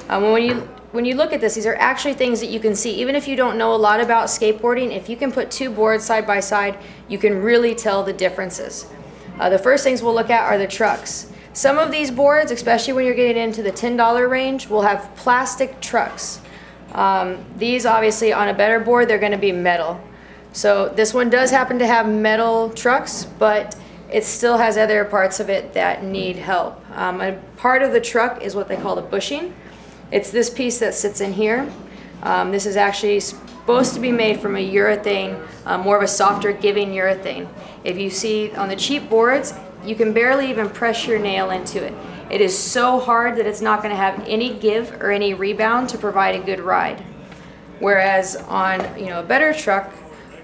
When you look at this, these are actually things that you can see. Even if you don't know a lot about skateboarding, if you can put two boards side by side, you can really tell the differences. The first things we'll look at are the trucks. Some of these boards, especially when you're getting into the $10 range, will have plastic trucks. These obviously on a better board, they're going to be metal. So this one does happen to have metal trucks, but it still has other parts of it that need help. A part of the truck is what they call the bushing. It's this piece that sits in here. This is actually supposed to be made from a urethane, more of a softer giving urethane. If you see on the cheap boards, you can barely even press your nail into it. It is so hard that it's not going to have any give or any rebound to provide a good ride. Whereas on a better truck,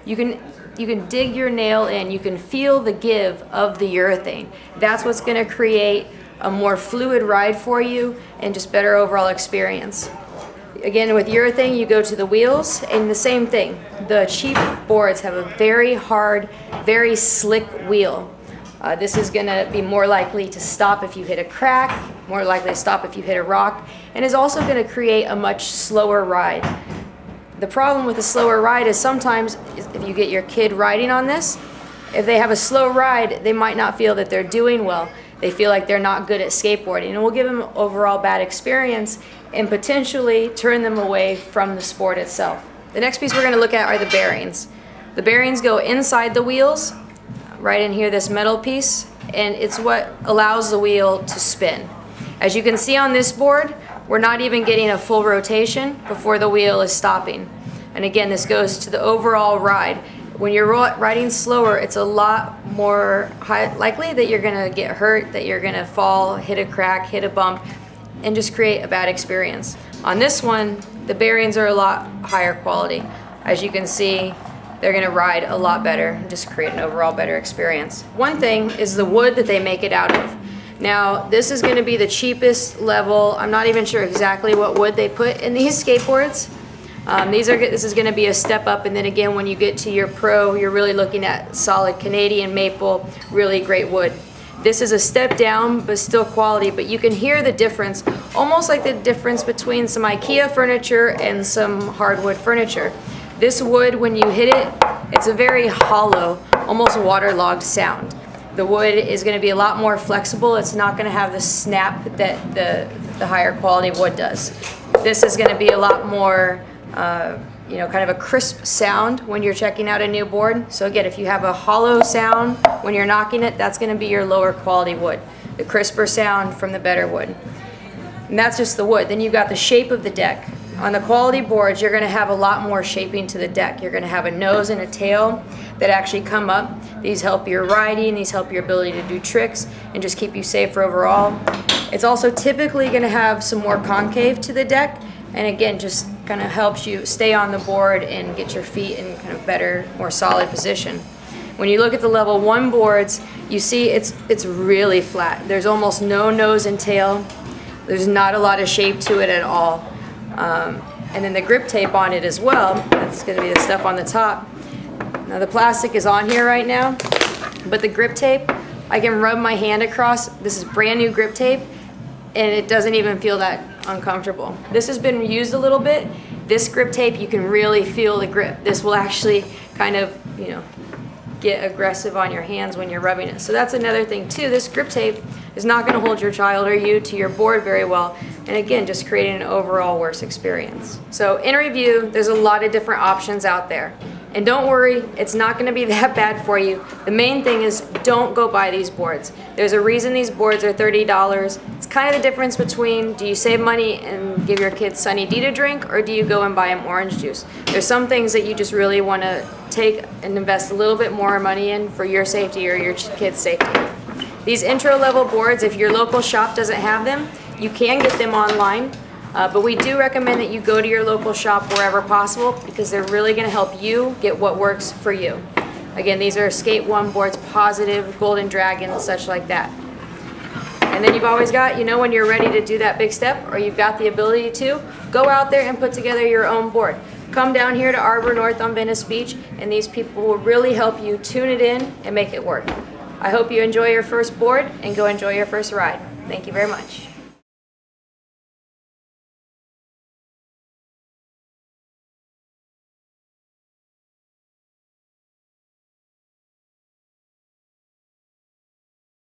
you can dig your nail in, you can feel the give of the urethane. That's what's going to create a more fluid ride for you and just better overall experience. Again, with urethane, you go to the wheels, and the same thing. The cheap boards have a very hard, very slick wheel. This is going to be more likely to stop if you hit a crack, more likely to stop if you hit a rock, and is also going to create a much slower ride. The problem with a slower ride is sometimes if you get your kid riding on this, if they have a slow ride, they might not feel that they're doing well. They feel like they're not good at skateboarding, and it will give them an overall bad experience and potentially turn them away from the sport itself. The next piece we're going to look at are the bearings. The bearings go inside the wheels, right in here, this metal piece, and it's what allows the wheel to spin. As you can see on this board, we're not even getting a full rotation before the wheel is stopping. And again, this goes to the overall ride. When you're riding slower, it's a lot more likely that you're going to get hurt, that you're going to fall, hit a crack, hit a bump, and just create a bad experience. On this one, the bearings are a lot higher quality. As you can see, they're going to ride a lot better and just create an overall better experience. One thing is the wood that they make it out of. Now, this is going to be the cheapest level. I'm not even sure exactly what wood they put in these skateboards. This is going to be a step up, and then again, when you get to your pro, you're really looking at solid Canadian maple, really great wood. This is a step down, but still quality, but you can hear the difference, almost like the difference between some IKEA furniture and some hardwood furniture. This wood, when you hit it, it's a very hollow, almost waterlogged sound. The wood is going to be a lot more flexible. It's not going to have the snap that the higher quality wood does. This is going to be a lot more kind of a crisp sound when you're checking out a new board. So again, if you have a hollow sound when you're knocking it, that's going to be your lower quality wood. The crisper sound from the better wood. And that's just the wood. Then you've got the shape of the deck. On the quality boards, you're going to have a lot more shaping to the deck. You're going to have a nose and a tail that actually come up. These help your riding, these help your ability to do tricks and just keep you safer overall. It's also typically going to have some more concave to the deck, and again, just kind of helps you stay on the board and get your feet in kind of better, more solid position. When you look at the level 1 boards, you see it's really flat. There's almost no nose and tail. There's not a lot of shape to it at all. And then the grip tape on it as well, that's going to be the stuff on the top. Now the plastic is on here right now, but the grip tape, I can rub my hand across. This is brand new grip tape, and it doesn't even feel that uncomfortable. This has been used a little bit. This grip tape, you can really feel the grip. This will actually kind of, get aggressive on your hands when you're rubbing it. So that's another thing too. This grip tape is not going to hold your child or you to your board very well, and again, just creating an overall worse experience. So in review, there's a lot of different options out there. And don't worry, it's not going to be that bad for you. The main thing is don't go buy these boards. There's a reason these boards are $30. It's kind of the difference between, do you save money and give your kids Sunny D to drink, or do you go and buy them orange juice? There's some things that you just really want to take and invest a little bit more money in for your safety or your kids' safety. These intro level boards, if your local shop doesn't have them, you can get them online. But we do recommend that you go to your local shop wherever possible, because they're really going to help you get what works for you. Again, these are Skate 1 boards, Positive, Golden Dragon, such like that. And then you've always got, when you're ready to do that big step, or you've got the ability to, go out there and put together your own board. Come down here to Arbor North on Venice Beach, and these people will really help you tune it in and make it work. I hope you enjoy your first board and go enjoy your first ride. Thank you very much.